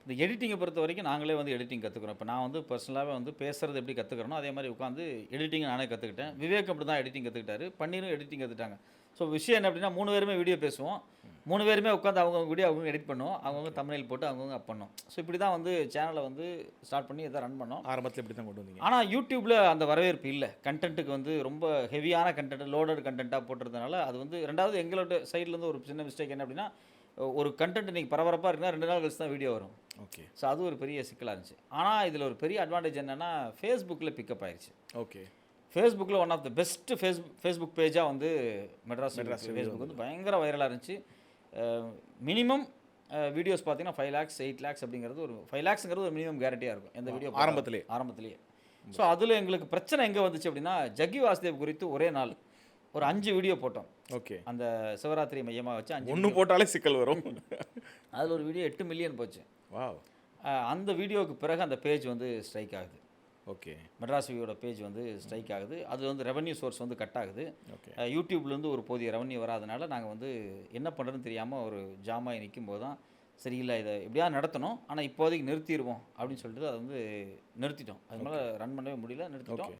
இந்த எடிட்டிங்கை பொறுத்த வரைக்கும் நாங்களே வந்து எடிட்டிங் கற்றுக்குறோம். இப்போ நான் வந்து பர்சனலாகவே வந்து பேசுறது எப்படி கற்றுக்கிறனோ அதே மாதிரி உட்காந்து எடிட்டிங் நானே கற்றுக்கிட்டேன். விவேக் அப்படி தான் எடிட்டிங் கற்றுக்கிட்டாரு. பன்னீரும் எடிட்டிங் கற்றுட்டாங்க. ஸோ விஷயம் என்ன அப்படின்னா 3 பேருமே வீடியோ பேசுவோம். 3 பேருமே உட்காந்து அவங்கவுங்க வீடியோ அவங்க எடிட் பண்ணுவோம். அவங்கவுங்க ஓகே. தம்ப்நெயில் போட்டு அவங்கவுங்க அப் பண்ணோம். ஸோ இப்படி தான் வந்து சேனலை வந்து ஸ்டார்ட் பண்ணி இதை ரன் பண்ணோம். ஆரம்பத்துல இப்படி தான் கொண்டு வந்தீங்க. ஆனா யூடியூப்ல அந்த வரவேற்பு இல்ல. கன்டென்ட்‌க்கு வந்து ரொம்ப ஹெவியான கன்டென்ட், லோடட் கன்டென்ட்டா போட்டுறதுனால, அது வந்து 2வது எங்களோட சைட்லேருந்து ஒரு சின்ன மிஸ்டேக் என்ன அப்படின்னா, ஒரு கன்டென்ட் இன்னைக்கு பரபரப்பா இருக்குன்னா 2 நாள் கழிச்சு தான் வீடியோ வரும். ஓகே. ஸோ அது ஒரு பெரிய சிக்கலா இருந்துச்சு. ஆனா இதில ஒரு பெரிய அட்வான்டேஜ் என்னன்னா, Facebookல பிக்கப் ஆயிருச்சு. ஓகே. Facebookல one of the best Facebook பேஜா வந்து மெட்ராஸ் மெட்ராஸ் Facebook வந்து பயங்கர வைரலா இருந்துச்சு. மினிமம் வீடியோஸ் பார்த்தீங்கன்னா 5 லேக்ஸ் 8 லேக்ஸ் அப்படிங்கிறது ஒரு 5 லேக்ஸ்ங்கிறது ஒரு மினிமம் கேரண்டியா இருக்கும். எந்த வீடியோ ஆரம்பத்திலே. ஆரம்பத்திலேயே. ஸோ அதில எங்களுக்கு பிரச்சனை எங்க வந்துச்சு அப்படின்னா, ஜக்கி வாசுதேவ் குறித்து ஒரே நாள் ஒரு 5 வீடியோ போட்டோம். ஓகே. அந்த சிவராத்திரி மையமா வச்சு 5 ஒண்ணு போட்டாலே சிக்கல் வரும். அதில ஒரு வீடியோ 8 மில்லியன் போச்சு. வாவ்! அந்த வீடியோவுக்கு பிறகு அந்த பேஜ் வந்து ஸ்ட்ரைக் ஆகுது. ஓகே. மெட்ராஸ் வியூவோட பேஜ் வந்து ஸ்ட்ரைக் ஆகுது. அது வந்து ரெவென்யூ சோர்ஸ் வந்து கட் ஆகுது. ஓகே. யூடியூப்லேருந்து ஒரு போதிய ரெவென்யூ வராதனால நாங்கள் வந்து என்ன பண்ணுறதுன்னு தெரியாமல் ஒரு ஜாமாய் நிற்கும்போது தான் சரி இல்லை இதை எப்படியாவது நடத்தணும் ஆனால் இப்போதைக்கு நிறுத்திடுவோம் அப்படின்னு சொல்லிட்டு அதை வந்து நிறுத்திட்டோம். அது மேலே ரன் பண்ணவே முடியல, நிறுத்திட்டோம். ஓகே.